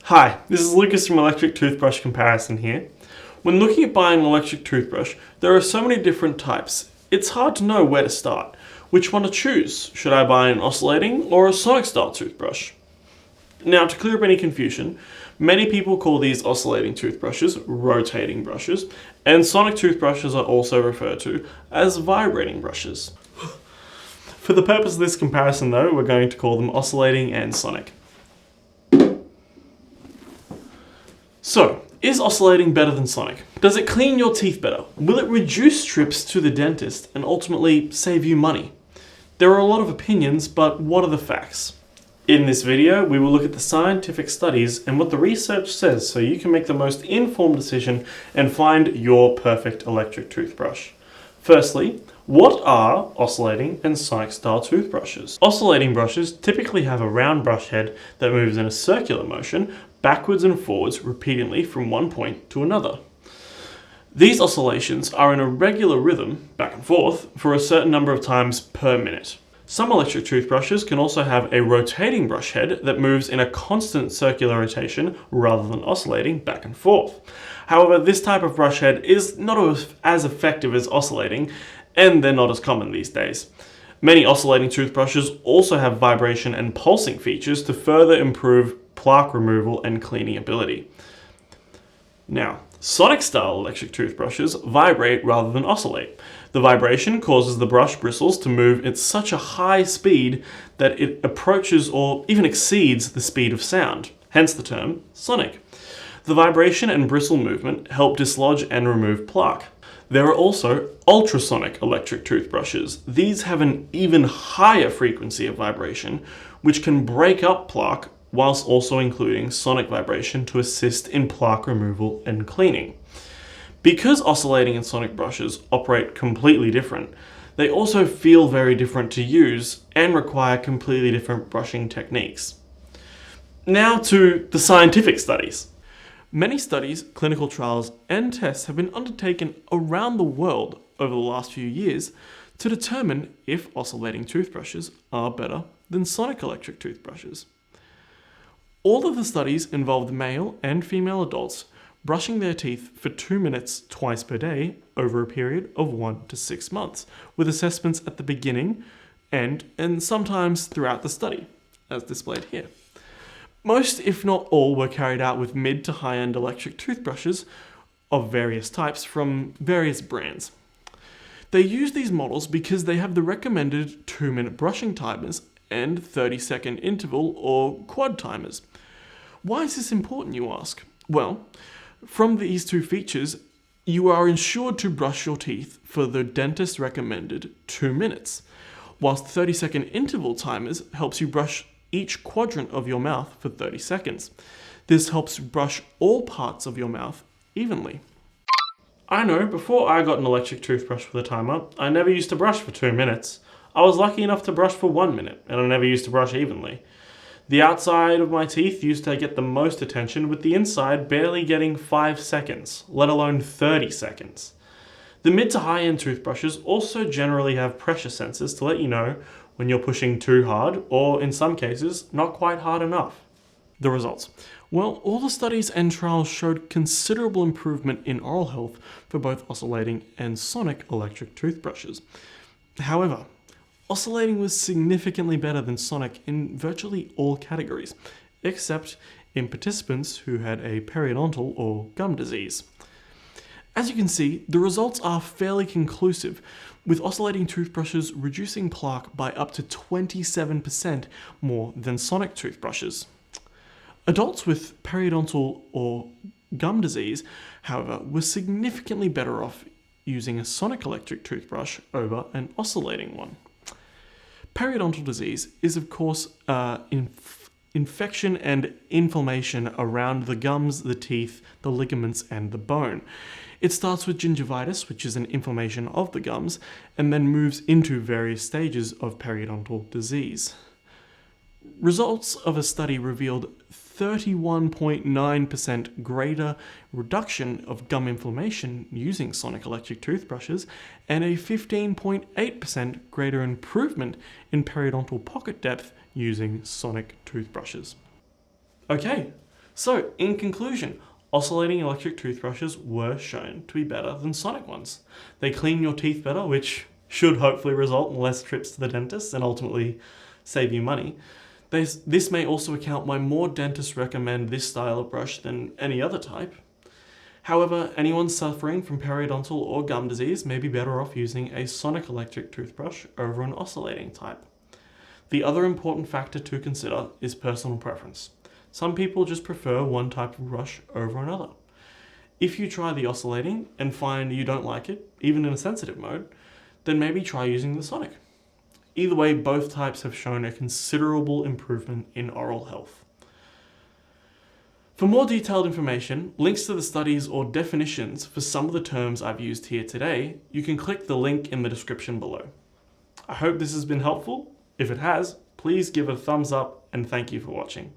Hi, this is Lucas from Electric Toothbrush Comparison here. When looking at buying an electric toothbrush, there are so many different types. It's hard to know where to start. Which one to choose? Should I buy an oscillating or a sonic style toothbrush? Now, to clear up any confusion, many people call these oscillating toothbrushes rotating brushes, and sonic toothbrushes are also referred to as vibrating brushes. For the purpose of this comparison though, we're going to call them oscillating and sonic. So, is oscillating better than sonic? Does it clean your teeth better? Will it reduce trips to the dentist and ultimately save you money? There are a lot of opinions, but what are the facts? In this video, we will look at the scientific studies and what the research says so you can make the most informed decision and find your perfect electric toothbrush. Firstly, what are oscillating and sonic style toothbrushes? Oscillating brushes typically have a round brush head that moves in a circular motion backwards and forwards repeatedly from one point to another. These oscillations are in a regular rhythm, back and forth, for a certain number of times per minute. Some electric toothbrushes can also have a rotating brush head that moves in a constant circular rotation rather than oscillating back and forth. However, this type of brush head is not as effective as oscillating, and they're not as common these days. Many oscillating toothbrushes also have vibration and pulsing features to further improve plaque removal and cleaning ability. Now, sonic style electric toothbrushes vibrate rather than oscillate. The vibration causes the brush bristles to move at such a high speed that it approaches or even exceeds the speed of sound, hence the term sonic. The vibration and bristle movement help dislodge and remove plaque. There are also ultrasonic electric toothbrushes. These have an even higher frequency of vibration, which can break up plaque whilst also including sonic vibration to assist in plaque removal and cleaning. Because oscillating and sonic brushes operate completely different, they also feel very different to use and require completely different brushing techniques. Now to the scientific studies. Many studies, clinical trials, and tests have been undertaken around the world over the last few years to determine if oscillating toothbrushes are better than sonic electric toothbrushes. All of the studies involved male and female adults brushing their teeth for 2 minutes twice per day over a period of 1 to 6 months, with assessments at the beginning and sometimes throughout the study, as displayed here. Most, if not all, were carried out with mid to high-end electric toothbrushes of various types from various brands. They use these models because they have the recommended 2-minute brushing timers and 30-second interval or quad timers. Why is this important, you ask? Well, from these two features, you are ensured to brush your teeth for the dentist recommended 2 minutes, whilst 30-second interval timers helps you brush each quadrant of your mouth for 30 seconds. This helps brush all parts of your mouth evenly. I know, before I got an electric toothbrush with a timer, I never used to brush for 2 minutes. I was lucky enough to brush for 1 minute, and I never used to brush evenly. The outside of my teeth used to get the most attention, with the inside barely getting 5 seconds, let alone 30 seconds. The mid to high-end toothbrushes also generally have pressure sensors to let you know when you're pushing too hard, or in some cases, not quite hard enough. The results. Well, all the studies and trials showed considerable improvement in oral health for both oscillating and sonic electric toothbrushes. However, oscillating was significantly better than sonic in virtually all categories, except in participants who had a periodontal or gum disease. As you can see, the results are fairly conclusive, with oscillating toothbrushes reducing plaque by up to 27% more than sonic toothbrushes. Adults with periodontal or gum disease, however, were significantly better off using a sonic electric toothbrush over an oscillating one. Periodontal disease is, of course, infection and inflammation around the gums, the teeth, the ligaments, and the bone. It starts with gingivitis, which is an inflammation of the gums, and then moves into various stages of periodontal disease. Results of a study revealed 31.9% greater reduction of gum inflammation using sonic electric toothbrushes and a 15.8% greater improvement in periodontal pocket depth using sonic toothbrushes. Okay, So, in conclusion, oscillating electric toothbrushes were shown to be better than sonic ones. They clean your teeth better, which should hopefully result in less trips to the dentist and ultimately save you money. This may also account why more dentists recommend this style of brush than any other type. However, anyone suffering from periodontal or gum disease may be better off using a sonic electric toothbrush over an oscillating type. The other important factor to consider is personal preference. Some people just prefer one type of brush over another. If you try the oscillating and find you don't like it, even in a sensitive mode, then maybe try using the sonic. Either way, both types have shown a considerable improvement in oral health. For more detailed information, links to the studies or definitions for some of the terms I've used here today, you can click the link in the description below. I hope this has been helpful. If it has, please give a thumbs up and thank you for watching.